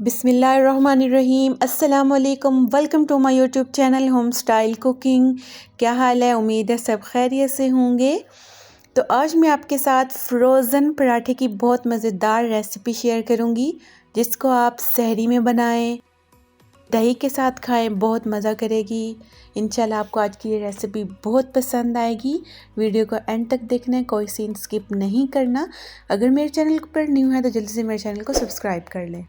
बिस्मिल्लाहिर्रहमानिर्रहीम। अस्सलाम वालेकुम। Welcome to my YouTube channel home style cooking. क्या हाल है? उम्मीद है सब खैरियत से होंगे। तो आज मैं आपके साथ फ्रोज़न पराठे की बहुत मज़ेदार रेसिपी शेयर करूंगी, जिसको आप सहरी में बनाएं, दही के साथ खाएं, बहुत मज़ा करेगी। इंशाल्लाह आपको आज की ये रेसिपी बहुत पसंद आएगी। वीडियो को एंड तक देखना है, कोई सीन स्किप नहीं करना। अगर मेरे चैनल पर न्यू है तो जल्दी से मेरे चैनल को सब्सक्राइब कर लें।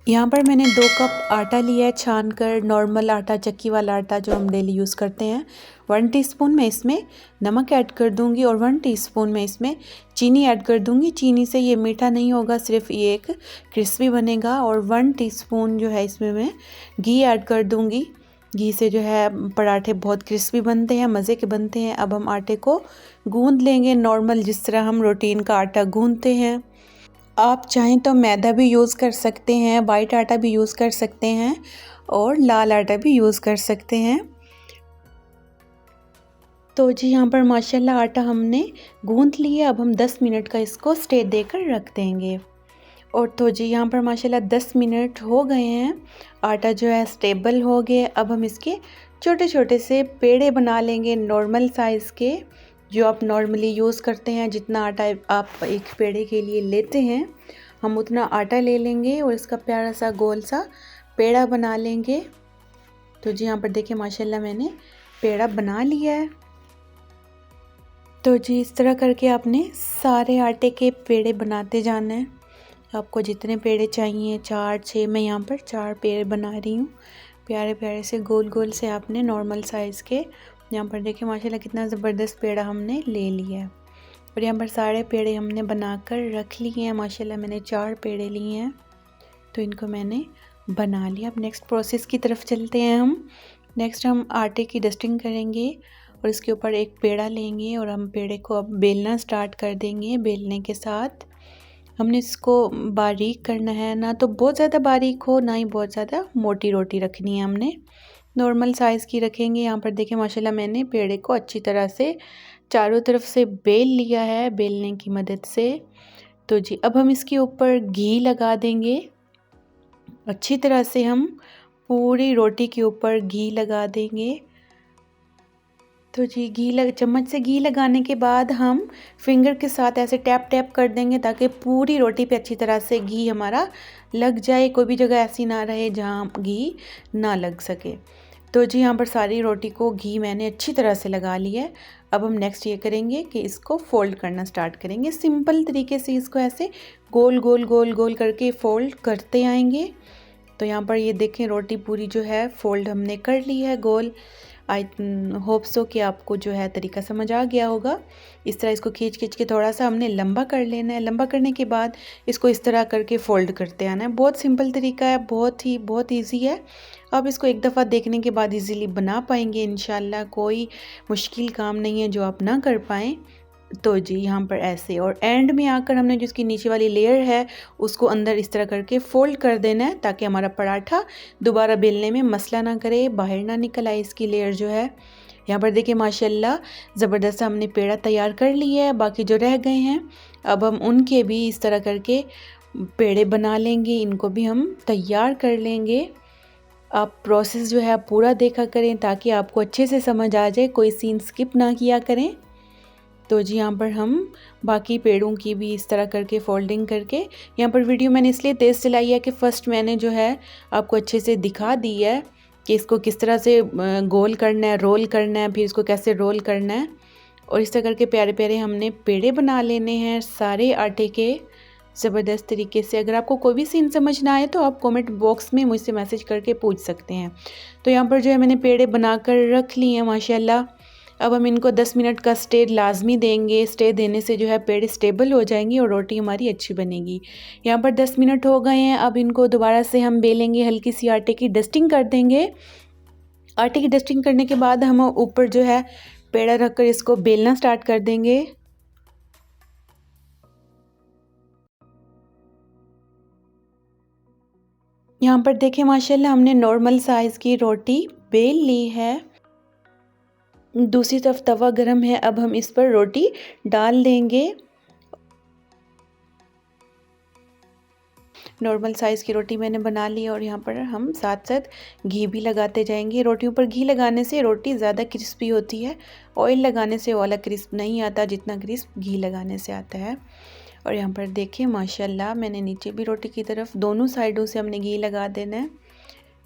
यहाँ पर मैंने 2 कप आटा लिया है छान कर, नॉर्मल आटा, चक्की वाला आटा जो हम डेली यूज़ करते हैं। 1 टीस्पून मैं इसमें नमक ऐड कर दूंगी और 1 टीस्पून मैं इसमें चीनी ऐड कर दूंगी। चीनी से ये मीठा नहीं होगा, सिर्फ ये एक क्रिस्पी बनेगा। और 1 टीस्पून जो है इसमें मैं घी ऐड कर दूंगी। घी से जो है पराठे बहुत क्रिस्पी बनते हैं, मज़े के बनते हैं। अब हम आटे को गूँध लेंगे नॉर्मल, जिस तरह हम रूटीन का आटा गूँधते हैं। आप चाहें तो मैदा भी यूज़ कर सकते हैं, वाइट आटा भी यूज़ कर सकते हैं और लाल आटा भी यूज़ कर सकते हैं। तो जी यहाँ पर माशाल्लाह आटा हमने गूंथ लिया। अब हम 10 मिनट का इसको स्टे देकर रख देंगे। और तो जी यहाँ पर माशाल्लाह 10 मिनट हो गए हैं, आटा जो है स्टेबल हो गए। अब हम इसके छोटे छोटे से पेड़े बना लेंगे, नॉर्मल साइज़ के, जो आप नॉर्मली यूज़ करते हैं। जितना आटा आप एक पेड़े के लिए लेते हैं, हम उतना आटा ले लेंगे और इसका प्यारा सा गोल सा पेड़ा बना लेंगे। तो जी यहाँ पर देखिए माशाल्लाह मैंने पेड़ा बना लिया है। तो जी इस तरह करके आपने सारे आटे के पेड़े बनाते जाना है। आपको जितने पेड़े चाहिए, 4 6, मैं यहाँ पर 4 पेड़े बना रही हूँ। प्यारे प्यारे से गोल गोल से आपने नॉर्मल साइज़ के। यहाँ पर देखिए माशाल्लाह कितना ज़बरदस्त पेड़ा हमने ले लिया है। और यहाँ पर सारे पेड़े हमने बनाकर रख लिए हैं। माशाल्लाह मैंने 4 पेड़े लिए हैं, तो इनको मैंने बना लिया। अब नेक्स्ट प्रोसेस की तरफ चलते हैं हम। नेक्स्ट हम आटे की डस्टिंग करेंगे और इसके ऊपर एक पेड़ा लेंगे और हम पेड़े को अब बेलना स्टार्ट कर देंगे। बेलने के साथ हमने इसको बारीक करना है, ना तो बहुत ज़्यादा बारीक हो, ना ही बहुत ज़्यादा मोटी रोटी रखनी है। हमने नॉर्मल साइज़ की रखेंगे। यहाँ पर देखिए माशाल्लाह मैंने पेड़े को अच्छी तरह से चारों तरफ से बेल लिया है, बेलने की मदद से। तो जी अब हम इसके ऊपर घी लगा देंगे। अच्छी तरह से हम पूरी रोटी के ऊपर घी लगा देंगे। तो जी चम्मच से घी लगाने के बाद हम फिंगर के साथ ऐसे टैप टैप कर देंगे, ताकि पूरी रोटी पे अच्छी तरह से घी हमारा लग जाए। कोई भी जगह ऐसी ना रहे जहाँ घी ना लग सके। तो जी यहाँ पर सारी रोटी को घी मैंने अच्छी तरह से लगा लिया है। अब हम नेक्स्ट ये करेंगे कि इसको फोल्ड करना स्टार्ट करेंगे। सिंपल तरीके से इसको ऐसे गोल गोल गोल गोल करके फोल्ड करते आएंगे। तो यहाँ पर ये देखें रोटी पूरी जो है फोल्ड हमने कर ली है गोल। आई होप सो कि आपको जो है तरीका समझ आ गया होगा। इस तरह इसको खींच खींच के थोड़ा सा हमने लंबा कर लेना है। लंबा करने के बाद इसको इस तरह करके फ़ोल्ड करते आना है। बहुत सिंपल तरीका है, बहुत ईजी है। आप इसको एक दफ़ा देखने के बाद इजीली बना पाएंगे इंशाल्लाह। कोई मुश्किल काम नहीं है जो आप ना कर पाएँ। तो जी यहाँ पर ऐसे, और एंड में आकर हमने जिसकी नीचे वाली लेयर है उसको अंदर इस तरह करके फोल्ड कर देना है, ताकि हमारा पराठा दोबारा बेलने में मसला ना करे, बाहर ना निकल आए इसकी लेयर जो है। यहाँ पर देखिए माशाल्लाह ज़बरदस्त हमने पेड़ा तैयार कर लिया है। बाकी जो रह गए हैं अब हम उनके भी इस तरह करके पेड़े बना लेंगे, इनको भी हम तैयार कर लेंगे। आप प्रोसेस जो है पूरा देखा करें, ताकि आपको अच्छे से समझ आ जाए, कोई सीन स्किप ना किया करें। तो जी यहाँ पर हम बाकी पेड़ों की भी इस तरह करके फोल्डिंग करके, यहाँ पर वीडियो मैंने इसलिए तेज़ चलाई है कि फ़र्स्ट मैंने जो है आपको अच्छे से दिखा दी है कि इसको किस तरह से गोल करना है, रोल करना है, फिर इसको कैसे रोल करना है। और इस तरह करके प्यारे प्यारे हमने पेड़े बना लेने हैं सारे आटे के ज़बरदस्त तरीके से। अगर आपको कोई भी सीन समझ ना आए तो आप कमेंट बॉक्स में मुझसे मैसेज करके पूछ सकते हैं। तो यहाँ पर जो है मैंने पेड़े बनाकर रख लिए हैं माशाल्लाह। अब हम इनको 10 मिनट का स्टे लाजमी देंगे। स्टे देने से जो है पेड़े स्टेबल हो जाएंगी और रोटी हमारी अच्छी बनेगी। यहाँ पर 10 मिनट हो गए हैं। अब इनको दोबारा से हम बेलेंगे, हल्की सी आटे की डस्टिंग कर देंगे। आटे की डस्टिंग करने के बाद हम ऊपर जो है पेड़ा रखकर इसको बेलना स्टार्ट कर देंगे। यहाँ पर देखें माशाल्लाह हमने नॉर्मल साइज़ की रोटी बेल ली है। दूसरी तरफ तवा गरम है, अब हम इस पर रोटी डाल देंगे। नॉर्मल साइज़ की रोटी मैंने बना ली और यहाँ पर हम साथ साथ घी भी लगाते जाएंगे। रोटियों पर घी लगाने से रोटी ज़्यादा क्रिस्पी होती है, ऑयल लगाने से वाला क्रिस्प नहीं आता जितना क्रिस्प घी लगाने से आता है। और यहाँ पर देखिए माशाल्लाह मैंने नीचे भी रोटी की तरफ दोनों साइडों से हमने घी लगा देना है।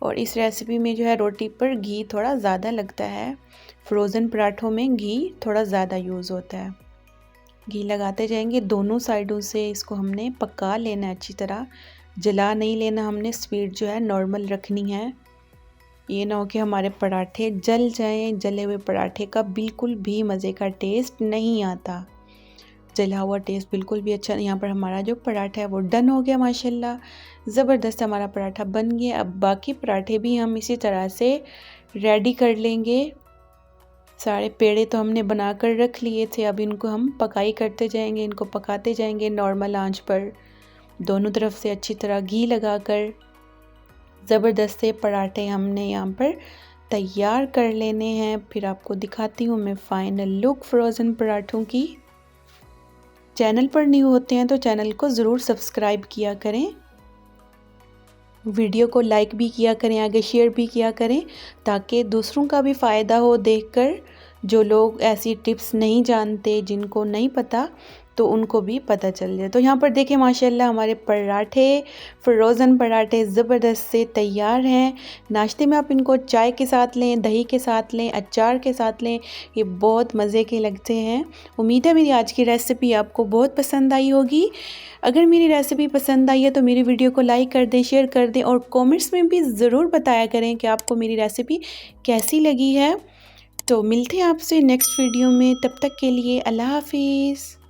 और इस रेसिपी में जो है रोटी पर घी थोड़ा ज़्यादा लगता है, फ्रोज़न पराठों में घी थोड़ा ज़्यादा यूज़ होता है। घी लगाते जाएंगे दोनों साइडों से, इसको हमने पका लेना है अच्छी तरह, जला नहीं लेना, हमने स्पीड जो है नॉर्मल रखनी है। ये ना हो कि हमारे पराठे जल जाएं। जले हुए पराठे का बिल्कुल भी मज़े का टेस्ट नहीं आता, जला हुआ टेस्ट बिल्कुल भी अच्छा नहीं। यहाँ पर हमारा जो पराठा है वो डन हो गया माशाल्लाह, ज़बरदस्त हमारा पराठा बन गया। अब बाकी पराठे भी हम इसी तरह से रेडी कर लेंगे। सारे पेड़े तो हमने बना कर रख लिए थे, अब इनको हम पकाई करते जाएंगे, इनको पकाते जाएंगे नॉर्मल आंच पर, दोनों तरफ से अच्छी तरह घी लगाकर। ज़बरदस्त से पराठे हमने यहाँ पर तैयार कर लेने हैं। फिर आपको दिखाती हूँ मैं फ़ाइनल लुक फ्रोज़न पराठों की। चैनल पर न्यू होते हैं तो चैनल को ज़रूर सब्सक्राइब किया करें, वीडियो को लाइक भी किया करें, आगे शेयर भी किया करें, ताकि दूसरों का भी फ़ायदा हो देखकर। जो लोग ऐसी टिप्स नहीं जानते, जिनको नहीं पता, तो उनको भी पता चल जाए। तो यहाँ पर देखें माशाल्लाह हमारे पराठे, फ्रोज़न पराठे ज़बरदस्त से तैयार हैं। नाश्ते में आप इनको चाय के साथ लें, दही के साथ लें, अचार के साथ लें, ये बहुत मज़े के लगते हैं। उम्मीद है मेरी आज की रेसिपी आपको बहुत पसंद आई होगी। अगर मेरी रेसिपी पसंद आई है तो मेरी वीडियो को लाइक कर दें, शेयर कर दें और कमेंट्स में भी ज़रूर बताया करें कि आपको मेरी रेसिपी कैसी लगी है। तो मिलते हैं आपसे नेक्स्ट वीडियो में, तब तक के लिए अल्लाह हाफिज़।